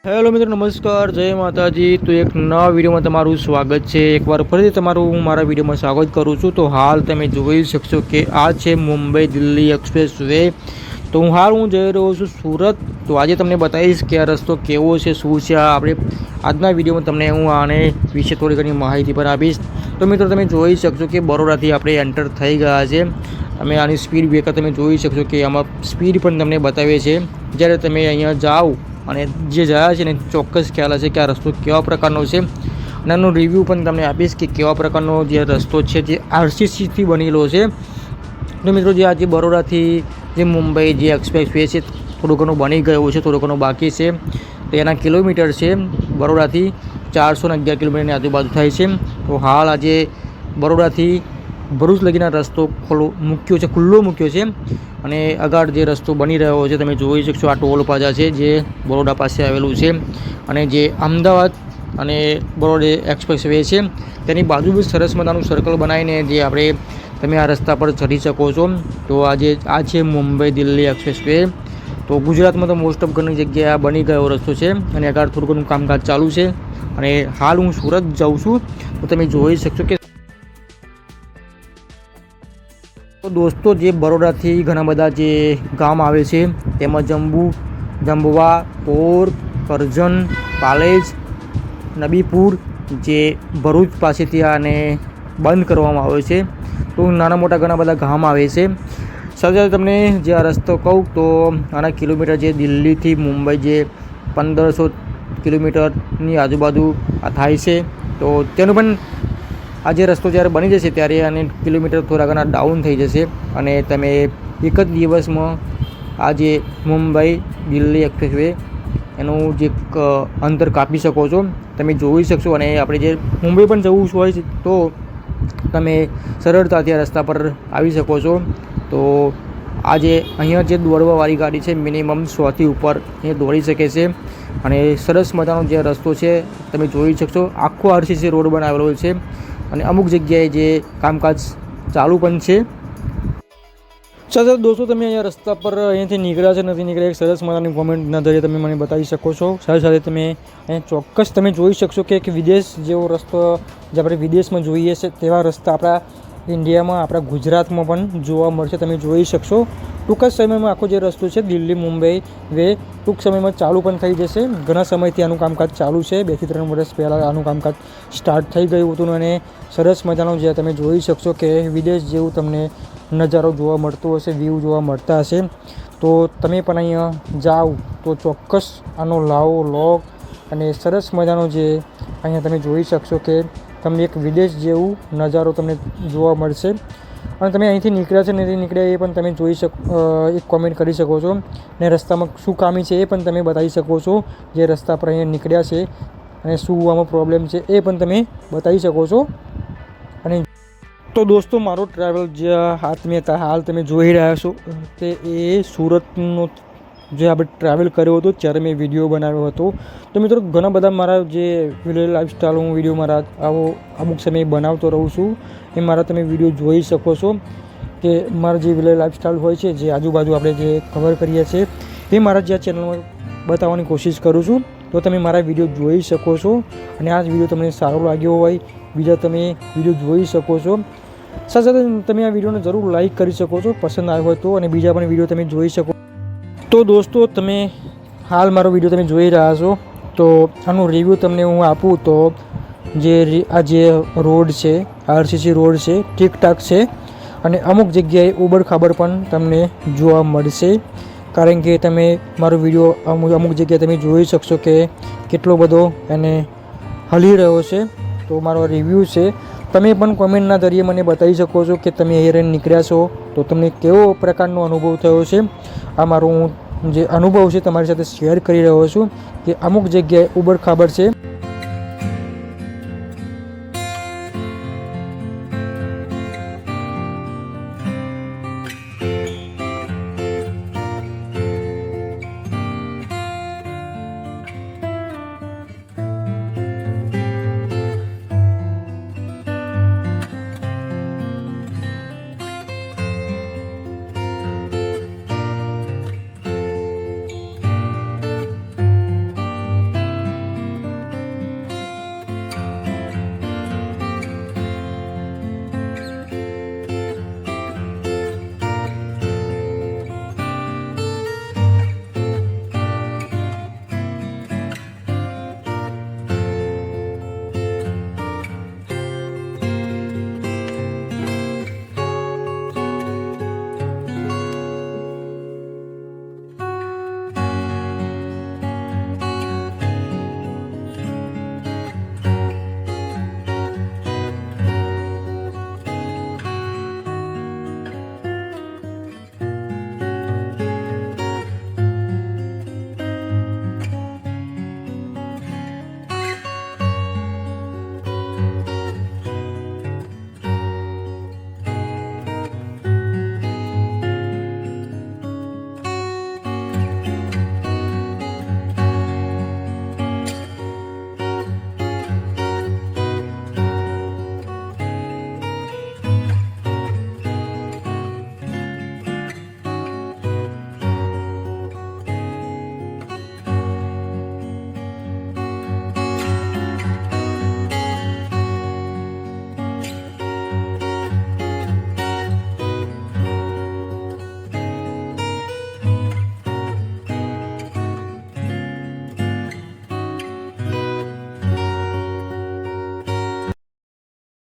Hello મિત્રો, નમસ્કાર, જય માતાજી। તો એક નવા વિડીયોમાં તમારું સ્વાગત છે। એકવાર ફરીથી તમારું હું મારા વિડીયોમાં સ્વાગત કરું છું। તો હાલ તમે જોઈ શકશો કે આ છે મુંબઈ દિલ્હી એક્સપ્રેસ વે। તો હું જઈ રહ્યો છું સુરત। તો આજે તમને બતાવીશ કે આ રસ્તો કેવો છે, શું છે। આપણે આજના વિડીયોમાં તમને હું આને વિશે થોડી ઘણી માહિતી પણ આપીશ। તો મિત્રો તમે જોઈ શકશો કે બરોડાથી આપણે એન્ટર થઈ ગયા છે। તમે આની સ્પીડ બ્રેકર તમે જોઈ શકશો કે આમાં સ્પીડ પણ તમને બતાવે છે। જ્યારે તમે અહીંયા જાઓ અને જે ગયા છે ને ચોક્કસ ખ્યાલ હશે કે આ રસ્તો કેવા પ્રકારનો છે, અને આનો રિવ્યૂ પણ તમને આપીશ કે કેવા પ્રકારનો જે રસ્તો છે જે આરસીસીથી બનેલો છે। તો મિત્રો જે આજે બરોડાથી જે મુંબઈ જે એક્સપ્રેસ વે છે થોડું ઘણું બની ગયું છે, થોડું ઘણું બાકી છે। તો એના કિલોમીટર છે બરોડાથી 411 કિલોમીટરની આજુબાજુ થાય છે। તો હાલ આજે બરોડાથી ભરૂચ લગીના રસ્તો ખુલ્લો મૂક્યો છે, અને આગળ જે રસ્તો બની રહ્યો છે તમે જોઈ શકશો આ ટોલ પ્લાઝા છે જે બરોડા પાસે આવેલું છે, અને જે અમદાવાદ અને બરોડા એક્સપ્રેસ વે છે તેની બાજુ બી સરસ મજાનું સર્કલ બનાવીને જે તમે આ રસ્તા પર ચડી શકો છો। તો આ છે મુંબઈ દિલ્હી એક્સપ્રેસ વે। તો ગુજરાતમાં તો મોસ્ટ ઓફ ઘણી જગ્યાએ બની ગયો રસ્તો છે, અને આગળ થોડું ઘણું કામકાજ ચાલુ છે, અને હાલ હું સુરત જાઉં છું। તો તમે જોઈ શકશો કે તો દોસ્તો જે બરોડાથી ઘણા બધા જે ગામ આવે છે તેમાં જંબુવા, પોર, કરજણ, પાલેજ, નબીપુર જે ભરૂચ પાસેથી આને બંધ કરવામાં આવ્યો છે। તો નાના મોટા ઘણા બધા ગામ આવે છે। સાથે તમને જે આ રસ્તો કહું તો આના કિલોમીટર જે દિલ્હીથી મુંબઈ જે 1500 કિલોમીટરની આજુબાજુ આ થાય છે। તો તેનું પણ આ જે રસ્તો જ્યારે બની જશે ત્યારે આને કિલોમીટર થોડા ઘણા ડાઉન થઈ જશે, અને તમે એક જ દિવસમાં આ જે મુંબઈ દિલ્હી એક્સપ્રેસ વે એનું જે અંતર કાપી શકો છો। તમે જોઈ શકશો, અને આપણે જે મુંબઈ પણ જવું હોય તો તમે સરળતાથી આ રસ્તા પર આવી શકો છો। તો આજે અહીંયા જે દોડવાવાળી ગાડી છે મિનિમમ 100થી ઉપર એ દોડી શકે છે, અને સરસ મજાનો જે રસ્તો છે તમે જોઈ શકશો। આખો આરસીસી રોડ બનાવેલો છે, અને અમુક જગ્યાએ જે કામકાજ ચાલુ પણ છે। સાથે દોસ્તો તમે અહીંયા રસ્તા પર અહીંયાથી નીકળ્યા છે નથી નીકળ્યા, એક સરસ મજાની કોમેન્ટના ધરીએ તમે મને બતાવી શકો છો। સાથે તમે અહીંયા ચોક્કસ તમે જોઈ શકશો કે એક વિદેશ જેવો રસ્તો જે આપણે વિદેશમાં જોઈએ છે તેવા રસ્તા આપણા ઇન્ડિયામાં, આપણા ગુજરાતમાં પણ જોવા મળશે। તમે જોઈ શકશો ટૂંક જ સમયમાં આખો જે રસ્તો છે દિલ્હી મુંબઈ વે ટૂંક સમયમાં ચાલુ પણ થઈ જશે। ઘણા સમયથી આનું કામકાજ ચાલુ છે, 2 થી 3 વર્ષ પહેલાં આનું કામકાજ સ્ટાર્ટ થઈ ગયું હતું, અને સરસ મજાનું જે તમે જોઈ શકશો કે વિદેશ જેવું તમને નજારો જોવા મળતો હશે, વ્યૂ જોવા મળતા હશે। તો તમે પણ અહીંયા જાઓ તો ચોક્કસ આનો લાવો લોગ, અને સરસ મજાનો જે અહીંયા તમે જોઈ શકશો કે તમને એક વિદેશ જેવું નજારો તમને જોવા મળશે। અને તમે અહીંથી નીકળ્યા છે નથી નીકળ્યા એ પણ તમે જોઈ એક કોમેન્ટ કરી શકો છો, ને રસ્તામાં શું ખામી છે એ પણ તમે બતાવી શકો છો। જે રસ્તા પર અહીંયા નીકળ્યા છે અને શું આમાં પ્રોબ્લેમ છે એ પણ તમે બતાવી શકો છો। અને તો દોસ્તો મારો ટ્રાવેલ જે હાલ તમે જોઈ રહ્યા છો તે એ સુરતનો જે આપણે ટ્રાવેલ કર્યો હતો ત્યારે મેં વિડીયો બનાવ્યો હતો। તો મિત્રો ઘણા બધા મારા જે વિલેજ લાઈફસ્ટાઈલ હું વિડીયો મારા અમુક સમયે બનાવતો રહું છું, એ મારા તમે વિડીયો જોઈ શકો છો કે મારા જે વિલેજ લાઈફસ્ટાઈલ હોય છે જે આજુબાજુ આપણે જે કવર કરીએ છીએ એ મારા જે ચેનલમાં બતાવવાની કોશિશ કરું છું। તો તમે મારા વિડીયો જોઈ શકો છો, અને આ વિડીયો તમને સારો લાગ્યો હોય બીજા તમે વિડીયો જોઈ શકો છો। સાથે સાથે તમે આ વિડીયોને જરૂર લાઈક કરી શકો છો પસંદ આવ્યો હોય તો, અને બીજા પણ વિડીયો તમે જોઈ શકો। તો દોસ્તો તમે હાલ મારો વિડીયો તમે જોઈ રહ્યા છો, તો આનું રિવ્યૂ તમને હું આપું તો આ જે રોડ છે આરસીસી રોડ છે ઠીકઠાક છે, અને અમુક જગ્યાએ ઉબડ-ખાબડ પણ તમને જોવા મળશે, કારણ કે તમે મારો વિડીયો અમુક જગ્યાએ તમે જોઈ શકશો કે કેટલો બધો એને હલી રહ્યો છે। તો મારો રિવ્યૂ છે, તમે પણ કોમેન્ટના ધરીએ મને બતાવી શકો છો કે તમે અહીંયા નીકળ્યા છો તો તમને કેવો પ્રકારનો અનુભવ થયો છે। આ મારો જે અનુભવ છે તમારી સાથે શેર કરી રહ્યો છું કે અમુક જગ્યાએ ઉબડ-ખાબડ છે।